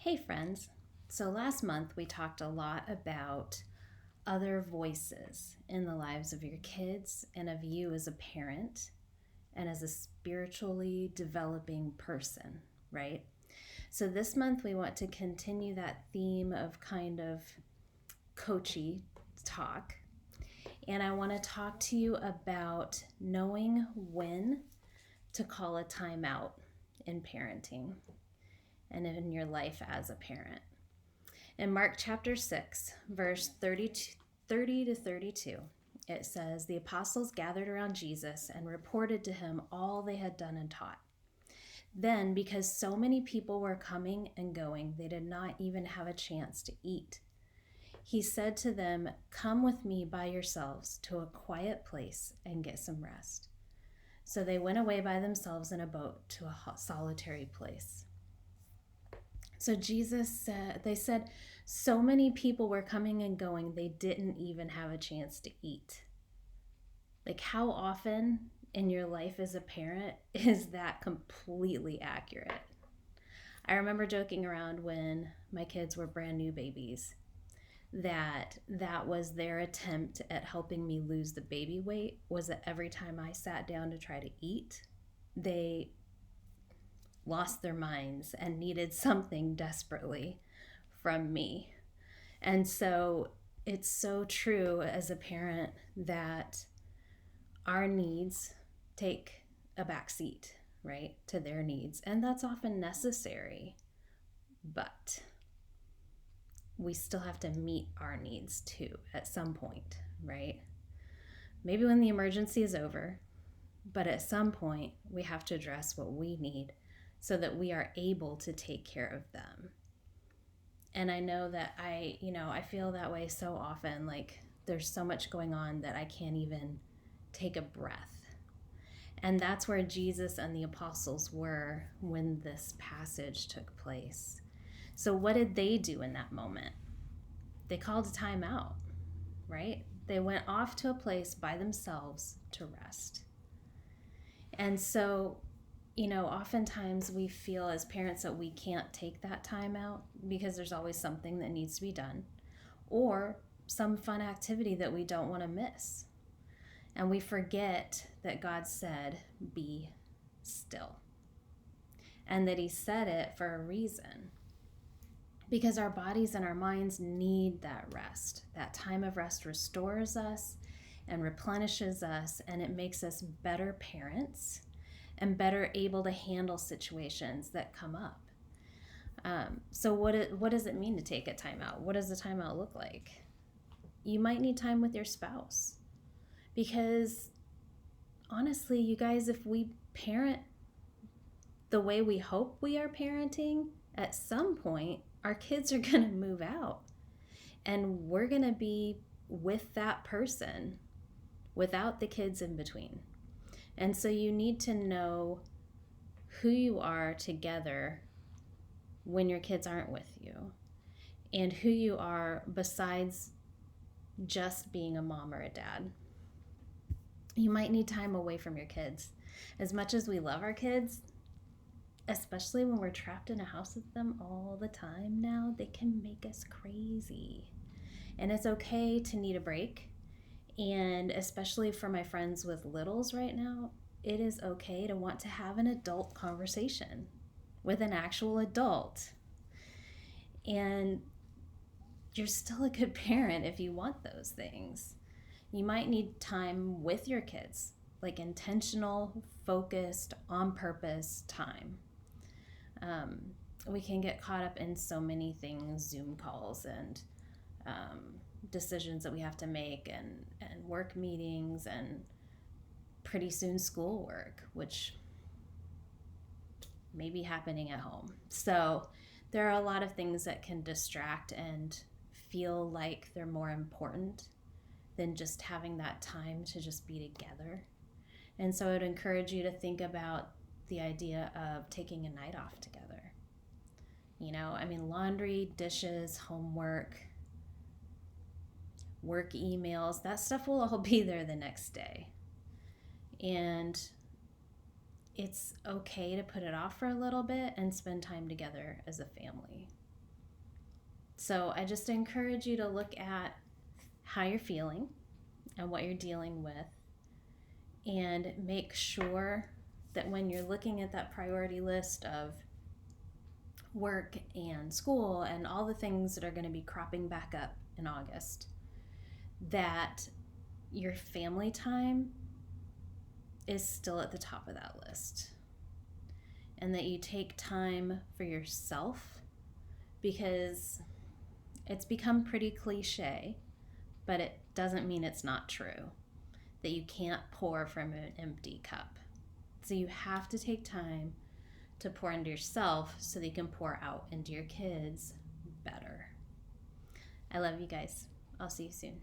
Hey friends. So last month we talked a lot about other voices in the lives of your kids and of you as a parent and as a spiritually developing person, right? So this month we want to continue that theme of kind of coachy talk. And I want to talk to you about knowing when to call a timeout in parenting and in your life as a parent. In Mark chapter 6, verse 30 to 32, it says, "The apostles gathered around Jesus and reported to him all they had done and taught. Then, because so many people were coming and going, they did not even have a chance to eat. He said to them, 'Come with me by yourselves to a quiet place and get some rest.' So they went away by themselves in a boat to a solitary place." So they said, so many people were coming and going, they didn't even have a chance to eat. Like, how often in your life as a parent is that completely accurate? I remember joking around when my kids were brand new babies that was their attempt at helping me lose the baby weight, was that every time I sat down to try to eat, they lost their minds and needed something desperately from me. And so it's so true as a parent that our needs take a back seat, right, to their needs. And that's often necessary. But we still have to meet our needs too at some point, right? Maybe when the emergency is over, but at some point we have to address what we need so that we are able to take care of them. And I know that I feel that way so often, like there's so much going on that I can't even take a breath. And that's where Jesus and the apostles were when this passage took place. So what did they do in that moment? They called a time out, right? They went off to a place by themselves to rest. And so, oftentimes we feel as parents that we can't take that time out because there's always something that needs to be done or some fun activity that we don't want to miss. And we forget that God said, "Be still." And that he said it for a reason. Because our bodies and our minds need that rest. That time of rest restores us and replenishes us, and it makes us better parents and better able to handle situations that come up. So what does it mean to take a timeout? What does a timeout look like? You might need time with your spouse. Because honestly, you guys, if we parent the way we hope we are parenting, at some point, our kids are going to move out. And we're going to be with that person without the kids in between. And so you need to know who you are together when your kids aren't with you, and who you are besides just being a mom or a dad. You might need time away from your kids. As much as we love our kids, especially when we're trapped in a house with them all the time now, they can make us crazy. And it's okay to need a break. And especially for my friends with littles right now, it is okay to want to have an adult conversation with an actual adult. And you're still a good parent if you want those things. You might need time with your kids, like intentional, focused, on purpose time. We can get caught up in so many things, Zoom calls and decisions that we have to make, and work meetings, and pretty soon schoolwork, which may be happening at home. So there are a lot of things that can distract and feel like they're more important than just having that time to just be together. And so I would encourage you to think about the idea of taking a night off together. Laundry, dishes, homework, work emails, that stuff will all be there the next day. And it's okay to put it off for a little bit and spend time together as a family. So I just encourage you to look at how you're feeling and what you're dealing with, and make sure that when you're looking at that priority list of work and school and all the things that are going to be cropping back up in August, that your family time is still at the top of that list, and that you take time for yourself, because it's become pretty cliche, but it doesn't mean it's not true, that you can't pour from an empty cup. So you have to take time to pour into yourself so that you can pour out into your kids better. I love you guys. I'll see you soon.